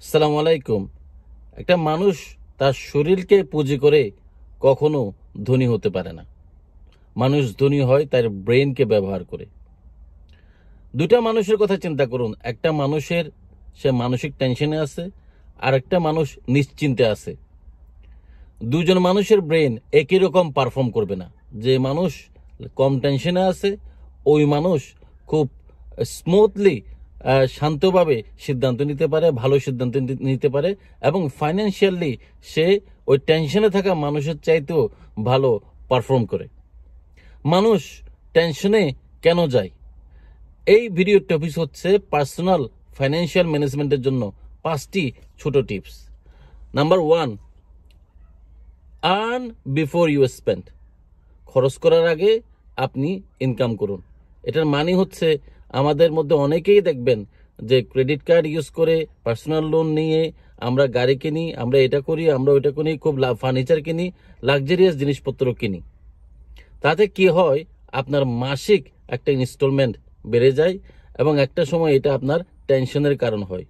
আসসালামু আলাইকুম। একটা মানুষ তার শরীরকে পুঁজি করে কখনো ধনী হতে পারে না। মানুষ ধনী হয় তার ব্রেনকে ব্যবহার করে। দুটা মানুষের কথা চিন্তা করুন। একটা মানুষের সে মানসিক টেনশনে আছে, আর একটা মানুষ নিশ্চিন্তে আছে। দুজন মানুষের ব্রেন একই রকম পারফর্ম করবে না। যে মানুষ কম টেনশনে আছে ওই মানুষ খুব স্মুথলি শান্তভাবে সিদ্ধান্ত নিতে পারে, ভালো সিদ্ধান্ত নিতে পারে, এবং ফাইন্যান্সিয়ালি সে ওই টেনশনে থাকা মানুষের চাইতেও ভালো পারফর্ম করে। মানুষ টেনশনে কেন যায়? এই ভিডিওর টপিক হচ্ছে পার্সোনাল ফাইন্যান্সিয়াল ম্যানেজমেন্টের জন্য 5টি ছোট টিপস। Number 1, earn before you spend. খরচ করার আগে আপনি ইনকাম করুন। এটার মানে হচ্ছে আমাদের মধ্যে অনেকেই দেখবেন যে ক্রেডিট কার্ড ইউজ করে, পার্সোনাল লোন নিয়ে আমরা গাড়ি কিনি, আমরা এটা করি, আমরা ওইটা কিনি, খুব ফার্নিচার কিনি, লাক্সারিয়াস জিনিসপত্র কিনি। তাতে কি হয়, আপনার মাসিক একটা ইনস্টলমেন্ট বেড়ে যায় এবং একটা সময় এটা আপনার টেনশনের কারণ হয়।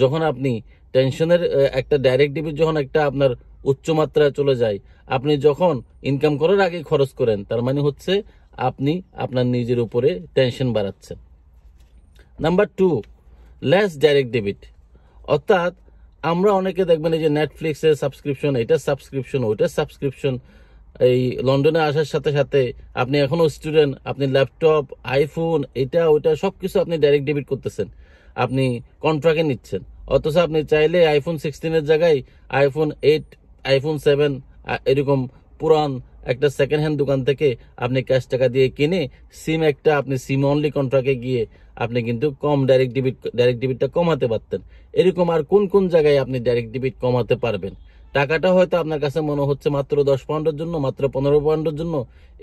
যখন আপনি টেনশনের একটা ডাইরেক্ট ডেবিট যখন একটা আপনার উচ্চমাত্রায় চলে যায়, আপনি যখন ইনকাম করার আগে খরচ করেন, তার মানে হচ্ছে আপনি আপনার নিজের উপরে টেনশন বাড়াচ্ছেন। Number 2, less direct debit. অর্থাৎ আমরা অনেকে দেখবেন এই যে নেটফ্লিক্সের সাবস্ক্রিপশন, এটা সাবস্ক্রিপশন, ওইটা সাবস্ক্রিপশন। এই লন্ডনে আসার সাথে সাথে আপনি এখনো স্টুডেন্ট, আপনি ল্যাপটপ, আইফোন, এটা ওইটা সবকিছু আপনি ডাইরেক্ট ডেবিট করতেছেন, আপনি কন্ট্রাক্টে নিচ্ছেন। অথচ আপনি চাইলে আইফোন 16-এর জায়গায় আইফোন 8, আইফোন 7 এরকম পুরান একটা সেকেন্ড হ্যান্ড দোকান থেকে আপনি ক্যাশ টাকা দিয়ে কিনে সিম একটা আপনি সিম অনলি কন্ট্রাক্টে গিয়ে আপনি কিন্তু কম ডাইরেক্ট ডেবিটটা কমাতে পারতেন। এরকম আর কোন কোন জায়গায় আপনি ডাইরেক্ট ডেবিট কমাতে পারবেন? টাকাটা হয়তো আপনার কাছে মনে হচ্ছে মাত্র 10 পাউন্ডের জন্য, মাত্র 15 পাউন্ডের জন্য।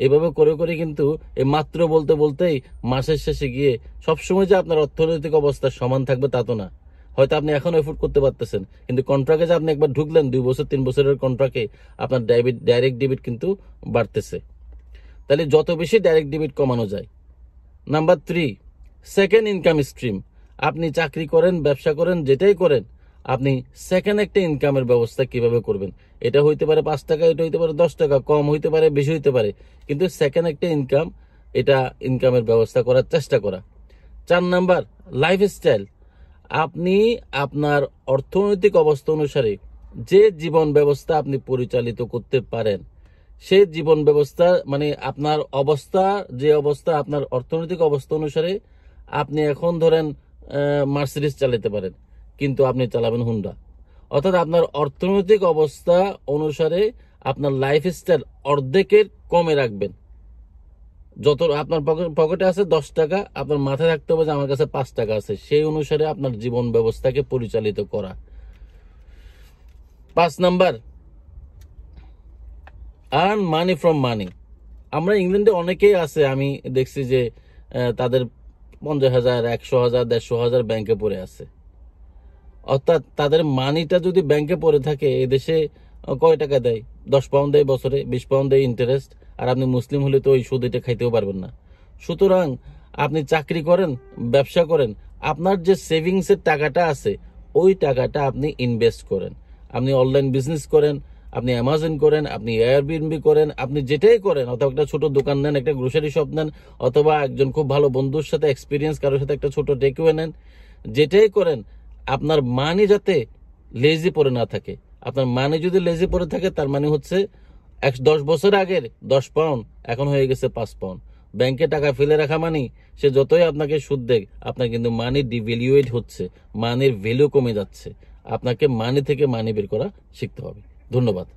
এভাবে করে করে কিন্তু এই মাত্র বলতে বলতেই মাসের শেষে গিয়ে সবসময় যে আপনার অর্থনৈতিক অবস্থা সমান থাকবে তা তো না। হয়তো আপনি এখন এফোর্ড করতে পারতেছেন, কিন্তু কন্ট্রাক্টে যে আপনি একবার ঢুকলেন 2 বছর 3 বছরের কন্ট্রাক্টে আপনার ডাইরেক্ট ডেবিট কিন্তু বাড়তেছে। তাহলে যত বেশি ডাইরেক্ট ডেবিট কমানো যায়। Number 3, second income stream. আপনি চাকরি করেন, ব্যবসা করেন, যেটাই করেন, আপনি সেকেন্ড একটা ইনকামের ব্যবস্থা কিভাবে করবেন? এটা হইতে পারে 5 টাকা, এটা হইতে পারে 10 টাকা, কম হইতে পারে, বেশি হইতে পারে, কিন্তু সেকেন্ড একটা ইনকাম, এটা ইনকামের ব্যবস্থা করার চেষ্টা করা। 4 নাম্বার, লাইফস্টাইল। আপনি আপনার অর্থনৈতিক অবস্থা অনুসারে যে জীবন ব্যবস্থা আপনি পরিচালিত করতে পারেন, সেই জীবন ব্যবস্থা মানে আপনার অবস্থা, যে অবস্থা আপনার অর্থনৈতিক অবস্থা অনুসারে আপনি এখন ধরেন মার্সিডিজ চালাতে পারেন, কিন্তু আপনি চালাবেন হুন্ডা। অর্থাৎ আপনার অর্থনৈতিক অবস্থা অনুসারে আপনার লাইফস্টাইল অর্ধেকের কমে রাখবেন। যত আপনার পকেটে আছে 10 টাকা, আপনার মাথায় রাখতে হবে যে আমার কাছে 5 টাকা আছে, সেই অনুসারে আপনার জীবন ব্যবস্থাকে পরিচালিত করা। 5 নাম্বার, আর্ন মানি ফ্রম মানি। আমরা ইংল্যান্ডে অনেকেই আছে, আমি দেখছি যে তাদের 50,000, 100,000, 150,000 ব্যাংকে পড়ে আছে। অর্থাৎ তাদের মানিটা যদি ব্যাংকে পড়ে থাকে, এদেশে কয় টাকা দেয়? 10 পাউন্ড দেয় বছরে, 20 পাউন্ড দেয় ইন্টারেস্ট। আর আপনি মুসলিম হলে তো ওই সুদ এটা খাইতেও পারবেন না। সুতরাং আপনি চাকরি করেন, ব্যবসা করেন, আপনার যে সেভিংসের টাকাটা আছে ওই টাকাটা আপনি ইনভেস্ট করেন। আপনি অনলাইন বিজনেস করেন, আপনি অ্যামাজন করেন, আপনি এয়ারবিএনবি করেন, আপনি যেটাই করেন, অথবা একটা ছোট দোকান নেন, একটা গ্রোসারি শপ নেন, অথবা একজন খুব ভালো বন্ধুর সাথে এক্সপিরিয়েন্স কারোর সাথে একটা ছোট টেকওয়ে নেন, যেটাই করেন, আপনার মানি যাতে লেজি পড়ে না থাকে। আপনার মানি যদি লেজি পড়ে থাকে, তার মানে হচ্ছে 10 বছর আগের 10 পাউন্ড এখন হয়ে গেছে 5 পাউন্ড। ব্যাংকে টাকা ফেলে রাখা মানি, সে যতই আপনাকে সুদ দেয়, আপনার কিন্তু মানি ডিভ্যালুয়েট হচ্ছে, মানির ভ্যালু কমে যাচ্ছে। আপনাকে মানি থেকে মানি বের করা শিখতে হবে। ধন্যবাদ।